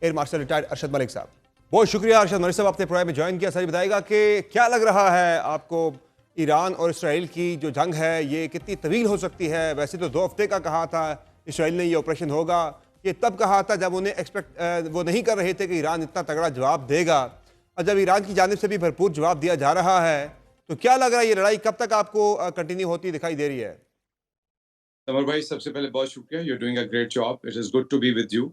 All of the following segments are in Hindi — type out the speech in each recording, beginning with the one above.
Air marshal retired Arshad Malik साहब। बहुत शुक्रिया अरशद मलिक साहब, आपने प्रोग्राम में ज्वाइन किया। सर बताएगा कि क्या लग रहा है आपको, ईरान और इसराइल की जो जंग है ये कितनी तवील हो सकती है? वैसे तो 2 हफ्ते का कहा था इसराइल ने ये ऑपरेशन होगा, ये तब कहा था जब उन्हें वो नहीं कर रहे थे कि ईरान इतना तगड़ा जवाब देगा, और जब ईरान की जानिब से भी भरपूर जवाब दिया जा रहा है, तो क्या लग रहा है ये लड़ाई कब तक आपको कंटिन्यू होती दिखाई दे रही है? समर भाई, सबसे पहले बहुत शुक्रिया। You are doing a great job. It is good to be with you.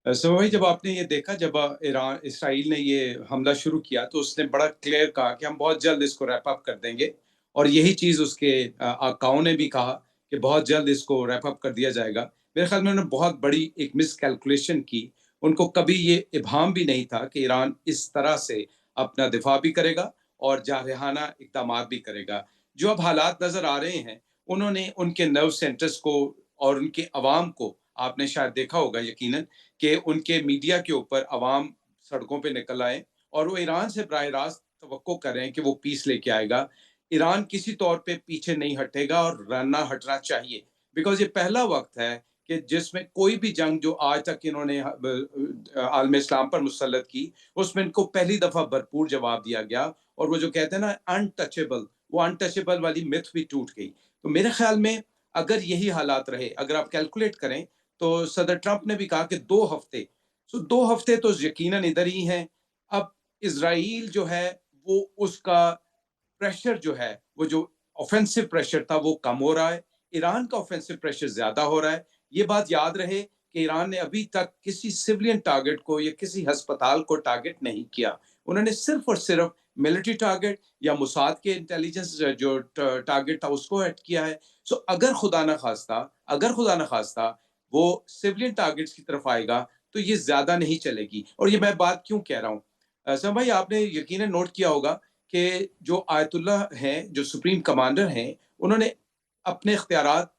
Samar भाई, जब आपने ये देखा, जब ईरान इसराइल ने ये हमला शुरू किया, तो उसने बड़ा क्लियर कहा कि हम बहुत जल्द इसको रैप अप कर देंगे। और यही चीज उसके आकाओं ने भी कहा कि बहुत जल्द इसको रैप अप कर दिया जाएगा। मेरे ख्याल में उन्होंने बहुत बड़ी एक मिस कैलकुलेशन की। उनको कभी ये इबाम भी नहीं था कि ईरान इस तरह से अपना दिफा भी करेगा और जारहाना इकदाम भी करेगा। जो अब हालात नजर आ रहे हैं, उन्होंने उनके नर्व सेंटर्स को और उनके अवाम को, आपने शायद देखा होगा यकीनन, कि उनके मीडिया के ऊपर अवाम सड़कों पे निकल आए और वो ईरान से बराह रास्त तवक्को कर रहे हैं कि वो पीस लेके आएगा। ईरान किसी तौर पे पीछे नहीं हटेगा और ना हटना चाहिए, बिकॉज ये पहला वक्त है कि जिसमें कोई भी जंग जो आज तक इन्होंने आलम इस्लाम पर मुसल्लत की, उसमें इनको पहली दफा भरपूर जवाब दिया गया। और वो जो कहते हैं ना अनटचेबल, वो अनटचेबल वाली मिथ भी टूट गई। तो मेरे ख्याल में अगर यही हालात रहे, अगर आप कैलकुलेट करें, तो सदर ट्रंप ने भी कहा कि 2 हफ्ते, सो 2 हफ्ते तो यकीनन इधर ही हैं। अब इसराइल जो है, वो उसका प्रेशर जो है, वो जो ऑफेंसिव प्रेशर था वो कम हो रहा है। ईरान का ऑफेंसिव प्रेशर ज्यादा हो रहा है। ये बात याद रहे कि ईरान ने अभी तक किसी सिविलियन टारगेट को या किसी अस्पताल को टारगेट नहीं किया। उन्होंने सिर्फ और सिर्फ मिलिट्री टारगेट या मुसाद के इंटेलिजेंस जो टारगेट था उसको हिट किया है। सो अगर खुदा न खास्ता वो सिविलियन टारगेट्स की तरफ आएगा, तो ये ज्यादा नहीं चलेगी। और ये मैं बात क्यों कह रहा हूँ, सर भाई, आपने यकीनन नोट किया होगा कि जो आयतुल्लाह हैं, जो सुप्रीम कमांडर हैं, उन्होंने अपने इख्तियारात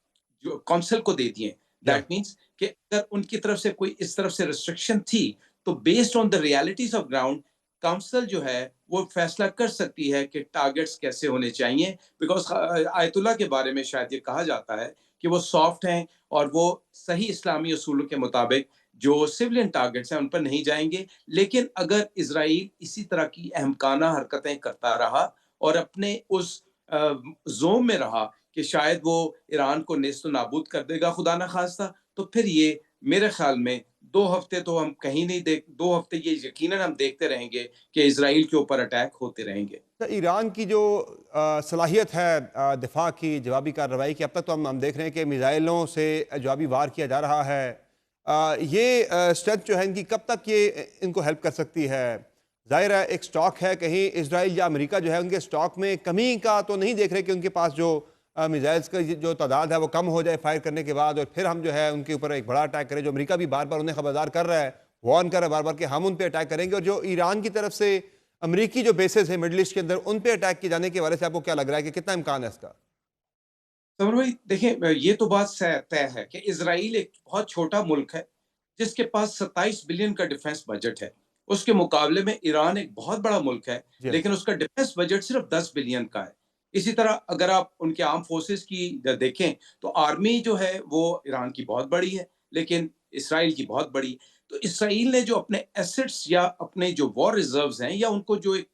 जो काउंसिल को दे दिए। या दैट मीन्स कि अगर उनकी तरफ से कोई इस तरफ से रिस्ट्रिक्शन थी, तो based on the realities of ground, council जो है वो फैसला कर सकती है कि टारगेट्स कैसे होने चाहिए। बिकॉज आयतुल्लाह के बारे में शायद ये कहा जाता है कि वो सॉफ्ट हैं और वो सही इस्लामी असूलों के मुताबिक जो सिविलियन टारगेट्स हैं उन पर नहीं जाएंगे। लेकिन अगर इसराइल इसी तरह की अहमकाना हरकतें करता रहा और अपने उस जोन में रहा कि शायद वो ईरान को नेस्तो नाबूद कर देगा, खुदा ना खास्ता, तो फिर ये मेरे ख्याल में 2 हफ्ते तो हम कहीं नहीं देख 2 हफ्ते ये यकीनन हम देखते रहेंगे कि इसराइल के ऊपर अटैक होते रहेंगे। तो ईरान की जो सलाहियत है दिफा की, जवाबी कार्रवाई की, अब तक तो हम देख रहे हैं कि मिज़ाइलों से जवाबी वार किया जा रहा है। ये स्ट्रेंथ जो है इनकी, कब तक ये इनको हेल्प कर सकती है? जाहिर है एक स्टॉक है, कहीं इसराइल या अमेरिका जो है उनके स्टॉक में कमी का तो नहीं देख रहे कि उनके पास जो मिज़ाइल्स का जो तादाद है वो कम हो जाए फायर करने के बाद, और फिर हम जो है उनके ऊपर एक बड़ा अटैक करें। जो अमेरिका भी बार बार उन्हें खबरदार कर रहा है, वार्न कर रहा है बार बार कि हम उन पर अटैक करेंगे। और जो ईरान की तरफ से अमेरिकी जो बेसेस है मिडल ईस्ट के अंदर, उन पे अटैक किए जाने के हवाले से आपको क्या लग रहा है कि कितना इम्कान है इसका? समर भाई, देखिए, ये तो बात तय है कि इसराइल एक बहुत छोटा मुल्क है जिसके पास 27 बिलियन का डिफेंस बजट है। उसके मुकाबले में ईरान एक बहुत बड़ा मुल्क है, जी हाँ। लेकिन उसका डिफेंस बजट सिर्फ 10 बिलियन का है। इसी तरह अगर आप उनके आर्म फोर्सेस की देखें, तो आर्मी जो है वो ईरान की बहुत बड़ी है, लेकिन इसराइल की बहुत बड़ी है। तो इसराइल ने जो अपने एसेट्स या अपने जो वॉर रिजर्व्स हैं, या उनको जो एक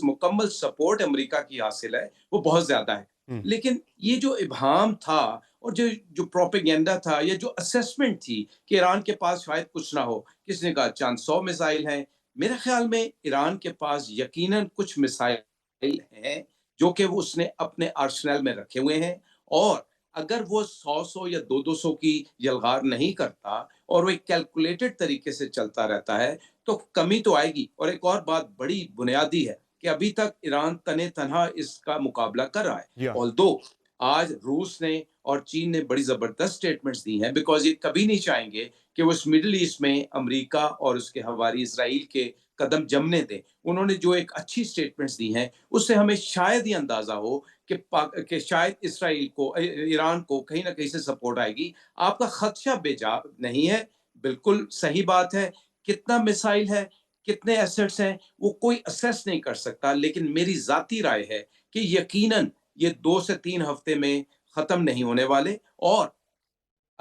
मुकम्मल सपोर्ट अमेरिका की हासिल है, वो बहुत ज्यादा है। हम्म। लेकिन ये जो इबाम था और जो जो प्रोपेगेंडा था या जो असेसमेंट थी कि ईरान के पास शायद कुछ ना हो, किसने कहा चांद 100 मिसाइल हैं। मेरे ख्याल में ईरान के पास यकीनन कुछ मिसाइल हैं जो कि वो उसने अपने आर्सेनल में रखे हुए हैं। और अगर वो 100 या 200 की यलगार नहीं करता और वो एक कैलकुलेटेड तरीके से चलता रहता है, तो कमी तो आएगी। और एक और बात बड़ी बुनियादी है कि अभी तक ईरान तने तनहा इसका मुकाबला कर रहा है। जी हाँ। ऑल्दो आज रूस ने और चीन ने बड़ी जबरदस्त स्टेटमेंट्स दी हैं, बिकॉज ये कभी नहीं चाहेंगे कि वो इस मिडिल ईस्ट में अमेरिका और उसके हवारी इसराइल के कदम जमने दें। उन्होंने जो एक अच्छी स्टेटमेंट्स दी हैं, उससे हमें शायद ये अंदाजा हो कि शायद इसराइल को ईरान को कहीं ना कहीं से सपोर्ट आएगी। आपका खदशा बेजा नहीं है, बिल्कुल सही बात है। कितना मिसाइल है, कितने एसेट्स हैं, वो कोई असेस नहीं कर सकता। लेकिन मेरी जाती राय है कि यकीनन ये 2 से 3 हफ्ते में खत्म नहीं होने वाले। और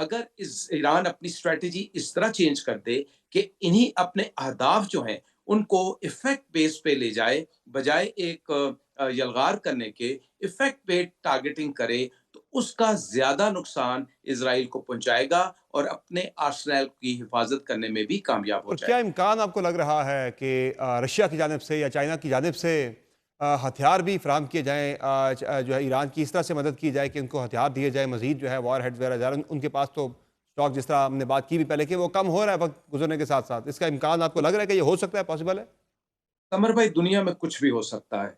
अगर इस ईरान अपनी स्ट्रैटेजी इस तरह चेंज कर दे कि इन्हीं अपने अहदाफ जो हैं उनको इफेक्ट बेस पे ले जाए, बजाय एक यलगार करने के इफेक्ट पे टारगेटिंग करे, तो उसका ज्यादा नुकसान इसराइल को पहुंचाएगा और अपने आर्सेनल की हिफाजत करने में भी कामयाब हो और क्या जाएगा। इम्कान आपको लग रहा है कि रशिया की जानिब से या चाइना की जानिब से हथियार भी फराहम किए जाएँ, जो है ईरान की इस तरह से मदद की जाए कि उनको हथियार दिए जाए, मज़ीद जो है वॉर हेड्स वगैरह ज़रा उनके पास तो स्टॉक जिस तरह हमने बात की भी पहले कि वो कम हो रहा है वक़्त गुज़रने के साथ-साथ। इसका इम्कान आपको लग रहा है कि ये हो सकता है, पॉसिबल है? समर भाई, दुनिया में कुछ भी हो सकता है।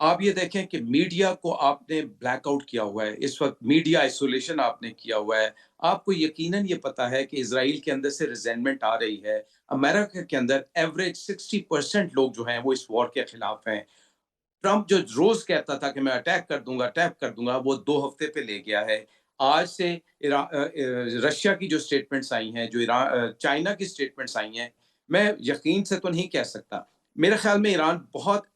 आप ये देखें कि मीडिया को आपने ब्लैकआउट किया हुआ है। इस वक़्त मीडिया आइसोलेशन आपने किया हुआ है। आपको यकीनन ये पता है कि इज़राइल के अंदर से रिज़ेंटमेंट आ रही है। अमेरिका के अंदर एवरेज 60% लोग जो हैं वो इस वॉर के खिलाफ हैं। ट्रंप जो रोज़ कहता था कि मैं अटैक कर दूँगा, वो 2 हफ्ते पे ले गया है। आज से रशिया की जो स्टेटमेंट्स आई हैं, जो चाइना की स्टेटमेंट्स आई हैं, मैं यकीन से तो नहीं कह सकता। मेरे ख़्याल में ईरान बहुत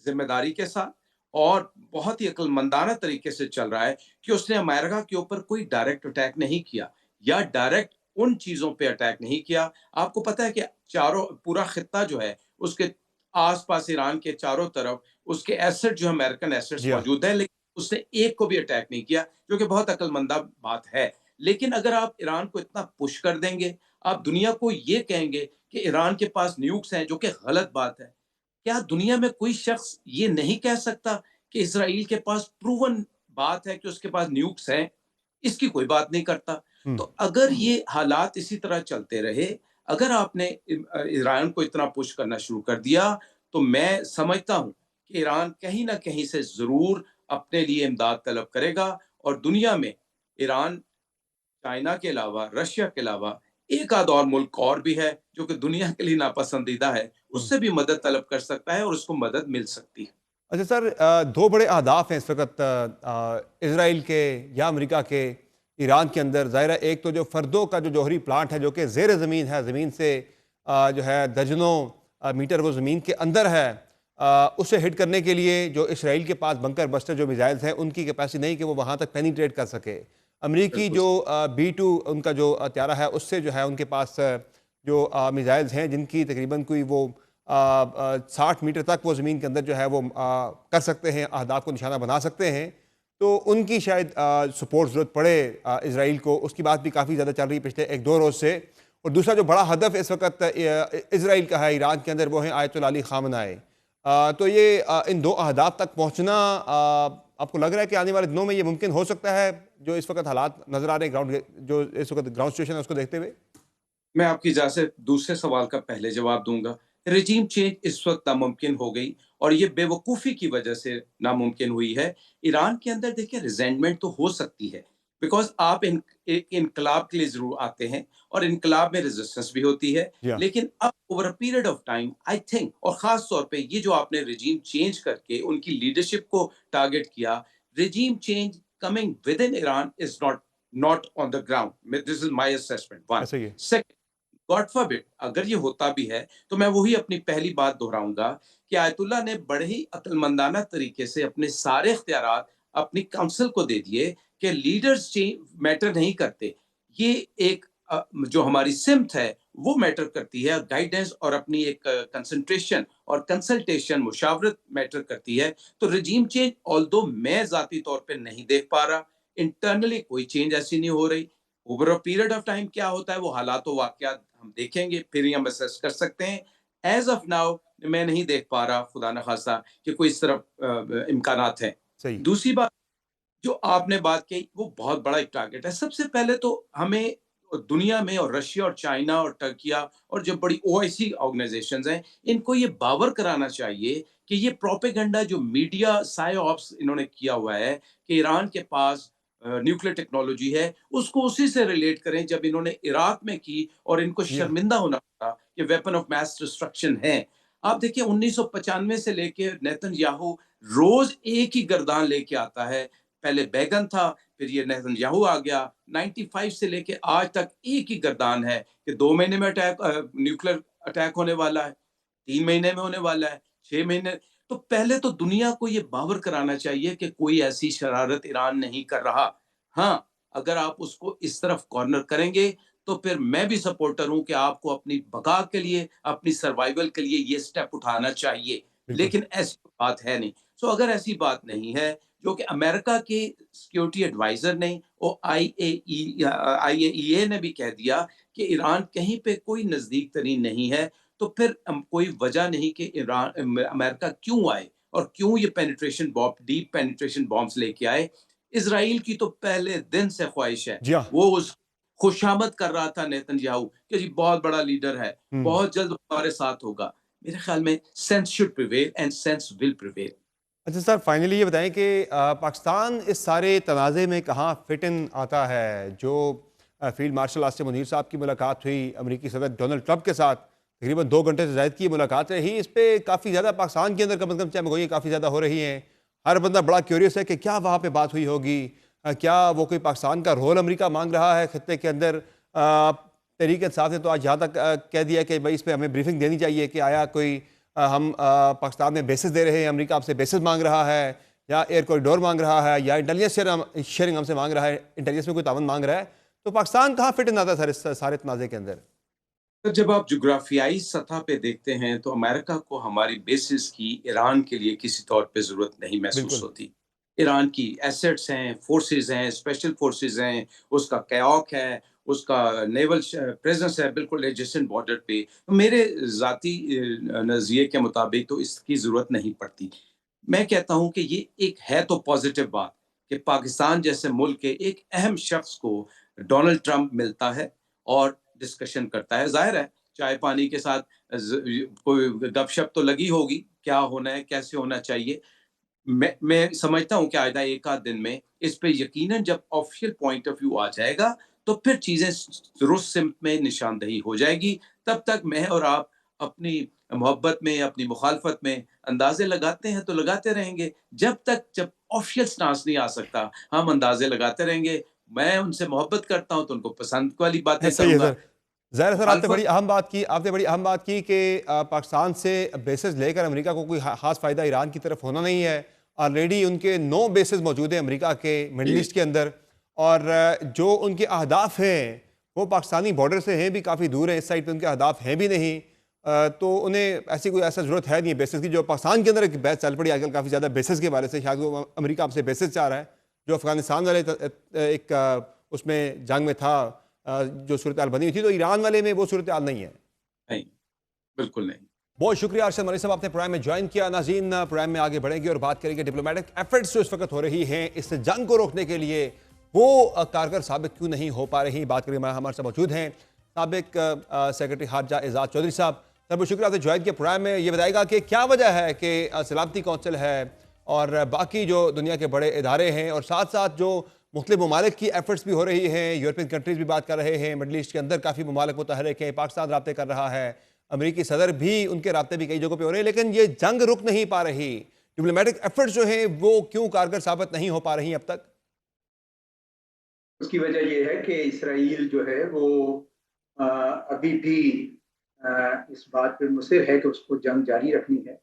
ज़िम्मेदारी के साथ और बहुत ही अक्लमंदाना तरीके से चल रहा है कि उसने अमेरिका के ऊपर कोई डायरेक्ट अटैक नहीं किया या डायरेक्ट उन चीज़ों पे अटैक नहीं किया। आपको पता है कि चारों पूरा खित्ता जो है, उसके आस-पास ईरान के चारों तरफ उसके एसेट जो अमेरिकन एसेट्स जी हाँ। मौजूद हैं, लेकिन उसने एक को भी अटैक नहीं किया, जो कि बहुत अक्लमंदा बात है। लेकिन अगर आप ईरान को इतना पुश कर देंगे, आप दुनिया को ये कहेंगे कि ईरान के पास न्यूक्स हैं, जो कि गलत बात है। क्या दुनिया में कोई शख्स ये नहीं कह सकता कि इसराइल के पास प्रूवन बात है कि उसके पास न्यूक्स हैं? इसकी कोई बात नहीं करता। हुँ। तो अगर ये हालात इसी तरह चलते रहे, अगर आपने ईरान को इतना पुश करना शुरू कर दिया, तो मैं समझता हूँ कि ईरान कहीं न कहीं से ज़रूर अपने लिए इमदाद तलब करेगा और दुनिया में ईरान, चाइना के अलावा, रशिया के अलावा एक आध और मुल्क और भी है, जो कि दुनिया के लिए नापसंदीदा है, हुँ। उससे भी मदद तलब कर सकता है और उसको मदद मिल सकती है। अच्छा सर, 2 बड़े अहदाफ हैं इस वक़्त इज़राइल के या अमेरिका के ईरान के अंदर। ज़ाहिर है एक तो जो फ़र्दों का जो जौहरी प्लांट है जो कि ज़ेर ज़मीन है, ज़मीन से जो है दर्जनों मीटर वो ज़मीन के अंदर है। उसे हिट करने के लिए जो इसराइल के पास बंकर बस्टर जो मिसाइल्स हैं उनकी कैपेसिटी नहीं कि वो वहाँ तक पेनिट्रेट कर सके। अमरीकी बिल्कुल जो सही। B-2 उनका जो त्यारा है उससे जो है उनके पास जो मिसाइल्स हैं जिनकी तकरीबन कोई वो 60 मीटर तक वो ज़मीन के अंदर जो है वो कर सकते हैं, अहदाफ को निशाना बना सकते हैं। तो उनकी शायद सपोर्ट ज़रूरत पड़े इज़राइल को, उसकी बात भी काफ़ी ज़्यादा चल रही है पिछले 1-2 रोज़ से। और दूसरा जो बड़ा हदफ़ इस वक़्त इज़राइल का है ईरान के अंदर, वो है आयतुल्लाह अली ख़ामनेई। तो ये इन 2 अहदाफ तक पहुँचना आपको लग रहा है कि आने वाले दिनों में ये मुमकिन हो सकता है, जो इस वक़्त हालात नज़र आ रहे हैं जो इस वक़्त ग्राउंड सिचुएशन है उसको देखते हुए? मैं आपकी इजाज़त से दूसरे सवाल का पहले जवाब दूँगा। रेजीम चेंज इस वक़्त नामुमकिन हो गई और ये बेवकूफ़ी की वजह से नामुमकिन हुई है। ईरान के अंदर देखिए रिज़ेंटमेंट तो हो सकती है, बिकॉज़ आप एक इनकलाब के लिए ज़रूर आते हैं और इनकलाब में रेज़िस्टेंस भी होती है। जी हाँ। लेकिन अब over a period of time I think, और ख़ास तौर पे ये जो आपने रेजीम चेंज करके उनकी लीडरशिप को टारगेट किया, regime change coming within Iran is not on the ground. This is my assessment 1। ऐसा ही है। सेकंड, गॉड फॉरबिड अगर ये होता भी है, तो मैं वही अपनी पहली बात दोहराऊंगा कि आयतुल्लाह ने बड़े ही अक्लमंदाना तरीके से अपने सारे इख्तियारात अपनी काउंसिल को दे दिए कि लीडर्स मैटर नहीं करते। ये एक जो हमारी सिमत है वो मैटर करती है, गाइडेंस और अपनी एक कंसंट्रेशन और कंसल्टेशन मुशावरत मैटर करती है। तो रजीम चेंज ऑल्दो मैं जाती तौर पे नहीं देख पा रहा, इंटरनली कोई चेंज ऐसी नहीं हो रही। Over a period of time क्या होता है वो हालात वाकयात हम देखेंगे, फिर ही हम असेस कर सकते हैं। एज ऑफ नाउ मैं नहीं देख पा रहा, खुदा न खासा, कि कोई इस तरफ इम्कानात हैं। सही। दूसरी बात जो आपने बात कही वो बहुत बड़ा एक टारगेट है। सबसे पहले तो हमें दुनिया में और रशिया और चाइना और टर्किया और जो बड़ी ओआईसी ऑर्गेनाइजेशंस हैं, इनको ये बावर कराना चाहिए कि ये प्रोपेगेंडा जो मीडिया साइऑप्स इन्होंने किया हुआ है कि ईरान के पास न्यूक्लियर टेक्नोलॉजी है, उसको उसी से रिलेट करें जब इन्होंने इराक में की और इनको जी हाँ। शर्मिंदा होना पड़ा कि वेपन ऑफ मास डिस्ट्रक्शन है। आप देखिए 1995 से लेके नेतन्याहू रोज एक ही गर्दान लेके आता है। पहले बैगन था, फिर ये नेतन्याहू आ गया। 95 से लेके आज तक एक ही गर्दान है कि 2 महीने में न्यूक्लियर अटैक होने वाला है, 3 महीने में होने वाला है, 6 महीने। तो पहले तो दुनिया को ये बावर कराना चाहिए कि कोई ऐसी शरारत ईरान नहीं कर रहा। हाँ, अगर आप उसको इस तरफ कॉर्नर करेंगे, तो फिर मैं भी सपोर्टर हूँ कि आपको अपनी बका के लिए, अपनी सर्वाइवल के लिए ये स्टेप उठाना चाहिए। बिल्कुल। लेकिन ऐसी बात है नहीं। सो अगर ऐसी बात नहीं है, जो कि अमेरिका के सिक्योरिटी एडवाइज़र ने और आईएईए ने भी कह दिया कि ईरान कहीं पे कोई नज़दीक तरीन नहीं है, तो फिर कोई वजह नहीं कि अमेरिका क्यों आए और क्यों ये penetration bomb deep penetration bombs लेके आए। इज़राइल की तो पहले दिन से ख्वाहिश है, जी हाँ। वो उस खुशामद कर रहा था नेतन्याहू कि जी बहुत बड़ा लीडर है, हुँ। बहुत जल्द हमारे साथ होगा। मेरे ख्याल में sense should prevail and sense will prevail. अच्छा सर, फाइनली ये बताएँ कि पाकिस्तान इस सारे तनाज़े में कहाँ फिट इन आता है? जो फ़ील्ड मार्शल आसिम मुनीर साहब की मुलाकात हुई अमेरिकी सदर डोनाल्ड ट्रंप के साथ, तकरीबन 2 घंटे से ज़ायद की मुलाकात रही, इस पे काफ़ी ज़्यादा पाकिस्तान के अंदर कम से कम चहमगोइयाँ काफ़ी ज़्यादा हो रही हैं। हर बंदा बड़ा क्यूरियस है कि क्या वहाँ पे बात हुई होगी? क्या वो कोई पाकिस्तान का रोल अमेरिका माँग रहा है खित्ते के अंदर? तहरीक-ए-इंसाफ ने तो आज यहाँ तक कह दिया कि भई इस पे हमें ब्रीफिंग देनी चाहिए कि आया कोई हम पाकिस्तान में बेसिस दे रहे हैं, अमेरिका आपसे बेसिस माँग रहा है या एयर कॉरिडोर माँग रहा है या इंटेलिजेंस शेयरिंग हमसे माँग रहा है, इंटेलिजेंस में कोई ताउन माँग रहा है। तो पाकिस्तान कहाँ फिट इन आता है सर इस सारे तनाज़े के अंदर? तो जब आप जुग्राफियाई सतह पे देखते हैं, तो अमेरिका को हमारी बेसिस की ईरान के लिए किसी तौर पे ज़रूरत नहीं महसूस बिल्कुल। होती। ईरान की एसेट्स हैं, फोर्सेज़ हैं, स्पेशल फोर्सेज़ हैं, उसका कैओक है, उसका नेवल प्रेज़ेंस है बिल्कुल एडजेसेंट बॉर्डर पे। तो मेरे ज़ाती नज़रिए के मुताबिक तो इसकी ज़रूरत नहीं पड़ती। मैं कहता हूँ कि ये एक है तो पॉज़िटिव बात कि पाकिस्तान जैसे मुल्क के एक अहम शख्स को डोनाल्ड ट्रंप मिलता है और डिस्कशन करता है। ज़ाहिर है, चाय-पानी के साथ कोई गपशप तो लगी होगी, क्या होना है, कैसे होना चाहिए। मैं समझता हूँ कि आइंदा 1 आध दिन में इस पे यकीनन जब ऑफ़िशियल पॉइंट ऑफ व्यू आ जाएगा, तो फिर चीज़ें दुरुस्त सिमत में निशानदही हो जाएगी। तब तक मैं और आप अपनी मोहब्बत में, अपनी मुखालफत में अंदाज़े लगाते हैं तो लगाते रहेंगे। जब ऑफ़िशियल स्टांस नहीं आ सकता, हम अंदाज़े लगाते रहेंगे। मैं उनसे मोहब्बत करता हूँ, तो उनको पसंद वाली बातें सही है करूँगा। सर। ज़ाहिर है सर, मुखालफत आपने बड़ी अहम बात की कि पाकिस्तान से बेसिस लेकर अमेरिका को कोई ख़ास फ़ायदा ईरान की तरफ होना नहीं है। ऑलरेडी उनके 9 बेसिस मौजूद हैं अमेरिका के मिडल जी, ईस्ट के अंदर और जो उनके अहदाफ़ हैं, वो पाकिस्तानी बॉर्डर से हैं भी काफ़ी दूर हैं, इस साइड पे उनके अहदाफ़ हैं भी नहीं। तो उन्हें ऐसा ज़रूरत है नहीं है बेसिस की। जो पाकिस्तान के अंदर एक बहस चल पड़ी आजकल काफ़ी ज़्यादा बेसिस के बारे से, शायद वो अमेरिका हमसे बेसिस चाह रहा है। जो अफ़गानिस्तान वाले एक उसमें जंग में था, जो सूरत-हाल बनी हुई थी, तो ईरान वाले में वो सूरत-हाल नहीं है। नहीं, बिल्कुल नहीं। बहुत शुक्रिया अरशद मलिक साहब, आपने प्रोग्राम में ज्वाइन किया। नाज़रीन, प्रोग्राम में आगे बढ़ेंगे और बात करेंगे डिप्लोमेटिक एफर्ट्स जो इस वक्त हो रही हैं इस जंग को रोकने के लिए, वो कारगर साबित क्यों नहीं हो पा रही। बात करेंगे, हमारे साथ मौजूद हैं साबिक सेक्रेटरी खारजा एजाज चौधरी साहब। सर बहुत शुक्रिया, आपने ज्वाइन किया प्रोग्राम में। ये बताएगा कि क्या वजह है कि सलामती कौंसिल है और बाकी जो दुनिया के बड़े इदारे हैं और साथ साथ जो मुख्तलिफ ममालिक की एफर्ट्स भी हो रही हैं, यूरोपियन कंट्रीज़ भी बात कर रहे हैं, मिडल ईस्ट के अंदर काफ़ी ममालिक मुतहरिक हैं, पाकिस्तान राब्ते कर रहा है, अमेरिकी सदर भी, उनके राब्ते भी कई जगहों पे हो रहे हैं, लेकिन ये जंग रुक नहीं पा रही। डिप्लोमेटिक एफर्ट्स जो हैं वो क्यों कारगर साबित नहीं हो पा रही अब तक? उसकी वजह ये है कि इसराइल जो है वो अभी भी इस बात पे मुसिर है कि उसको जंग जारी रखनी है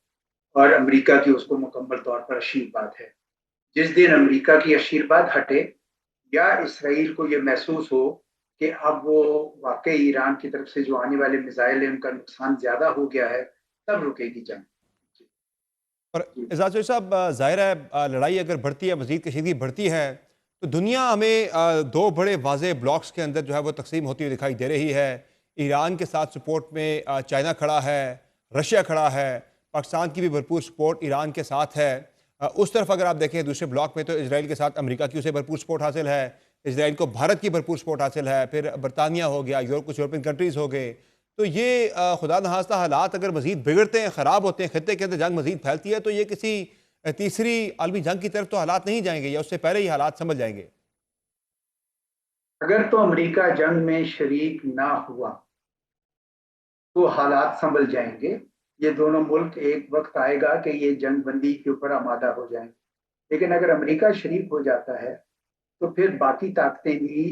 और अमेरिका की उसको मुकम्मल तौर पर आशीर्वाद है। जिस दिन अमेरिका की आशीर्वाद हटे या इसराइल को ये महसूस हो कि अब वो वाकई ईरान की तरफ से जो आने वाले मिसाइल हैं उनका नुकसान ज़्यादा हो गया है, तब रुकेगी जंग। और जी। एजाज चौधरी साहब, ज़ाहिर है लड़ाई अगर बढ़ती है, मज़ीद कशीदगी बढ़ती है, तो दुनिया हमें दो बड़े वाज़ेह ब्लॉक्स के अंदर जो है वो तकसीम होती हुई दिखाई दे रही है। ईरान के साथ सपोर्ट में चाइना खड़ा है, रशिया खड़ा है, पाकिस्तान की भी भरपूर सपोर्ट ईरान के साथ है। उस तरफ अगर आप देखें दूसरे ब्लॉक में, तो इसराइल के साथ अमेरिका की उसे भरपूर सपोर्ट हासिल है, इसराइल को भारत की भरपूर सपोर्ट हासिल है, फिर बरतानिया हो गया, कुछ यूरोपियन कंट्रीज़ हो गए। तो ये खुदा न खास्ता हालात अगर मज़ीद बिगड़ते हैं, ख़राब होते हैं, खित्ते के अंदर जंग मज़ीद फैलती है, तो ये किसी तीसरी आलमी जंग की तरफ तो हालात नहीं जाएंगे या उससे पहले ही हालात समझ जाएंगे। अगर तो अमेरिका जंग में शरीक ना हुआ तो हालात संभल जाएंगे। ये दोनों मुल्क एक वक्त आएगा कि ये जंग बंदी के ऊपर आमादा हो जाएंगे। लेकिन अगर अमेरिका शरीक हो जाता है तो फिर बाकी ताकतें भी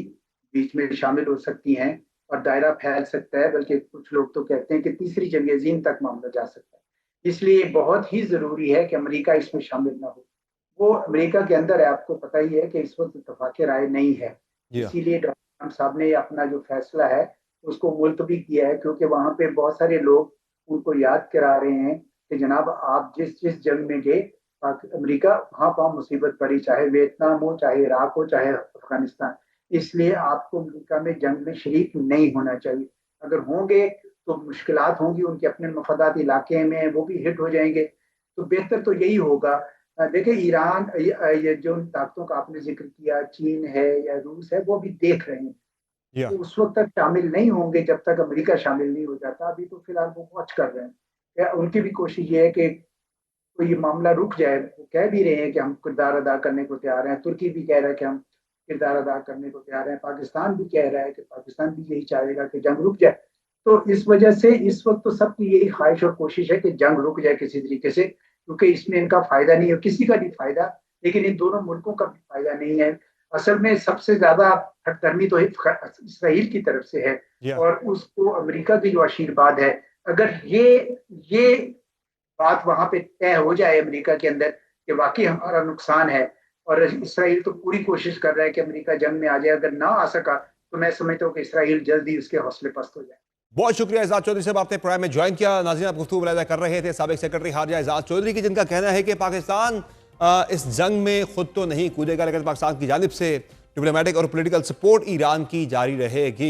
बीच में शामिल हो सकती हैं और दायरा फैल सकता है, बल्कि कुछ लोग तो कहते हैं कि तीसरी जंग अज़ीम तक मामला जा सकता है। इसलिए बहुत ही ज़रूरी है कि अमेरिका इसमें शामिल ना हो। वो अमेरिका के अंदर है, आपको पता ही है कि इस वक्त इत्तेफाक राय नहीं है। जी हाँ। इसीलिए डोनाल्ड ट्रंप साहब ने अपना जो फैसला है उसको मुलतवी किया है, क्योंकि वहाँ पे बहुत सारे लोग उनको याद करा रहे हैं कि जनाब आप जिस जिस जंग में गए अमेरिका वहाँ वहाँ मुसीबत पड़ी, चाहे वियतनाम हो, चाहे इराक हो, चाहे अफगानिस्तान। इसलिए आपको अमेरिका में जंग में शरीक नहीं होना चाहिए। अगर होंगे तो मुश्किलात होंगी, उनके अपने मफादात इलाके में वो भी हिट हो जाएंगे। तो बेहतर तो यही होगा। देखिए ईरान, ये जो ताकतों का आपने जिक्र किया, चीन है या रूस है, वो भी देख रहे हैं। जी हाँ। वो उस वक्त तक शामिल नहीं होंगे जब तक अमेरिका शामिल नहीं हो जाता। अभी तो फिलहाल वो वॉच कर रहे हैं। उनकी भी कोशिश ये है कि तो ये मामला रुक जाए। वो कह भी रहे हैं कि हम किरदार अदा करने को तैयार हैं, तुर्की भी कह रहा है कि हम किरदार अदा करने को तैयार हैं, पाकिस्तान भी कह रहा है कि पाकिस्तान भी यही चाहेगा कि जंग रुक जाए। तो इस वजह से इस वक्त तो सबकी यही ख्वाहिश और कोशिश है कि जंग रुक जाए किसी तरीके से, क्योंकि इसमें इनका फायदा नहीं है, किसी का नहीं फायदा, लेकिन इन दोनों मुल्कों का भी फायदा नहीं है। असल में सबसे ज्यादा हठधर्मी तो इसराइल की तरफ से है, जी हाँ। और उसको अमेरिका की जो आशीर्वाद है, अगर ये बात वहां पे तय हो जाए अमेरिका के अंदर कि वाकई हमारा नुकसान है, और इसराइल तो पूरी कोशिश कर रहा है कि अमेरिका जंग में आ जाए, अगर ना आ सका तो मैं समझता हूँ कि इसराइल जल्दी उसके हौसले पस्त हो जाए। बहुत शुक्रिया एजाज चौधरी साहब, आपने प्रोग्राम में ज्वाइन किया। नाज़रीन, आप गुफ्तगू मुलाहिजा कर रहे थे साबिक सेक्रेटरी खारजा एजाज चौधरी की, जिनका कहना है कि पाकिस्तान इस जंग में खुद तो नहीं कूदेगा, लेकिन पाकिस्तान की जानिब से डिप्लोमेटिक और पॉलिटिकल सपोर्ट ईरान की जारी रहेगी।